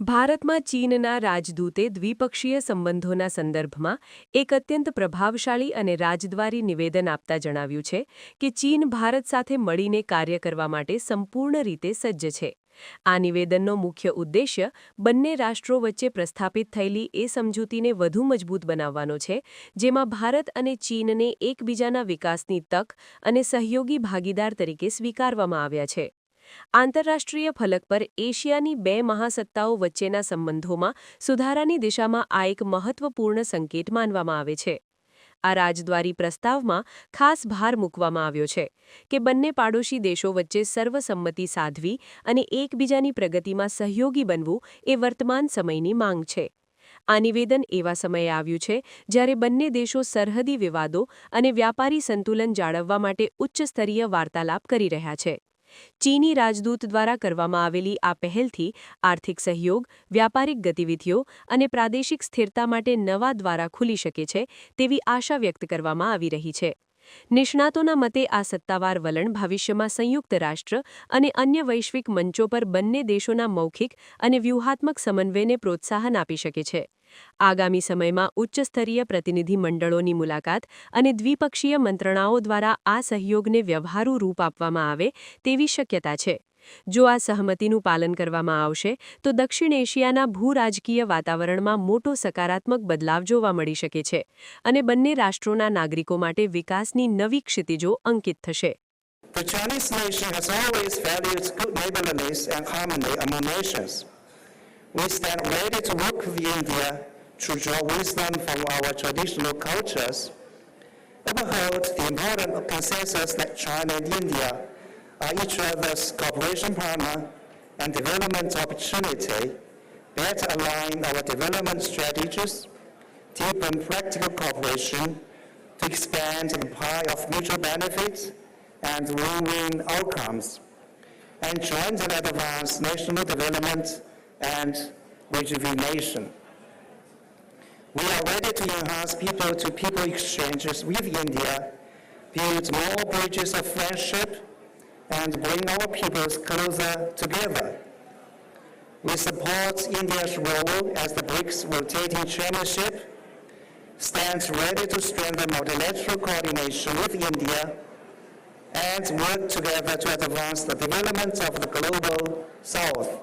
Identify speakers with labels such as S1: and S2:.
S1: ભારતમાં ચીનના રાજદૂતે દ્વિપક્ષીય સંબંધોના સંદર્ભમાં એક અત્યંત પ્રભાવશાળી અને રાજદ્વારી નિવેદન આપતા જણાવ્યું છે કે ચીન ભારત સાથે મળીને કાર્ય કરવા માટે સંપૂર્ણ રીતે સજ્જ છે. આ નિવેદનનો મુખ્ય ઉદ્દેશ્ય બંને રાષ્ટ્રો વચ્ચે પ્રસ્થાપિત થયેલી એ સમજૂતીને વધુ મજબૂત બનાવવાનો છે, જેમાં ભારત અને ચીનને એકબીજાના વિકાસની તક અને સહયોગી ભાગીદાર તરીકે સ્વીકારવામાં આવ્યા છે. આંતરરાષ્ટ્રીય ફલક પર એશિયાની બે મહાસત્તાઓ વચ્ચેના સંબંધોમાં સુધારાની દિશામાં આ એક મહત્વપૂર્ણ સંકેત માનવામાં આવે છે. આ રાજદ્વારી પ્રસ્તાવમાં ખાસ ભાર મૂકવામાં આવ્યો છે કે બંને પાડોશી દેશો વચ્ચે સર્વસંમતિ સાધવી અને એકબીજાની પ્રગતિમાં સહયોગી બનવું એ વર્તમાન સમયની માંગ છે. આ નિવેદન એવા સમયે આવ્યું છે જ્યારે બંને દેશો સરહદી વિવાદો અને વ્યાપારી સંતુલન જાળવવા માટે ઉચ્ચ-સ્તરીય વાર્તાલાપ કરી રહ્યા છે. ચીની રાજદૂત દ્વારા કરવામાં આવેલી આ પહેલથી આર્થિક સહયોગ, વ્યાપારિક ગતિવિધિઓ અને પ્રાદેશિક સ્થિરતા માટે નવા દ્વારા ખુલી શકે છે તેવી આશા વ્યક્ત કરવામાં આવી રહી છે. નિષ્ણાતોના મતે આ સત્તાવાર વલણ ભવિષ્યમાં સંયુક્ત રાષ્ટ્ર અને અન્ય વૈશ્વિક મંચો પર બંને દેશોના મૌખિક અને વ્યૂહાત્મક સમન્વયને પ્રોત્સાહન આપી શકે છે. આગામી સમયમાં ઉચ્ચસ્તરીય પ્રતિનિધિ મંડળોની મુલાકાત અને દ્વિપક્ષીય મંત્રણાઓ દ્વારા આ સહયોગને વ્યવહારુ રૂપ આપવામાં આવે તેવી શક્યતા છે. જો આ સહમતિનું પાલન કરવામાં આવશે તો દક્ષિણ એશિયાના ભૂરાજકીય વાતાવરણમાં મોટો સકારાત્મક બદલાવ જોવા મળી શકે છે અને બંને રાષ્ટ્રોના નાગરિકો માટે વિકાસની નવી ક્ષિતિજો અંકિત થશે.
S2: The Chinese nation has always valued good neighborliness and harmony among nations. We stand ready to work with India to draw wisdom from our traditional cultures, uphold the important consensus that China and India are each other's cooperation partner and development opportunity, better align our development strategies, deepen practical cooperation to expand the pie of mutual benefits and win-win outcomes, and jointly advance national development and rejuvenation. We are ready to enhance people-to-people exchanges with India, build more bridges of friendship, and bring our peoples closer together. We support India's role as the BRICS rotating chairmanship, stands ready to strengthen multilateral coordination with India, and work together to advance the development of the global South.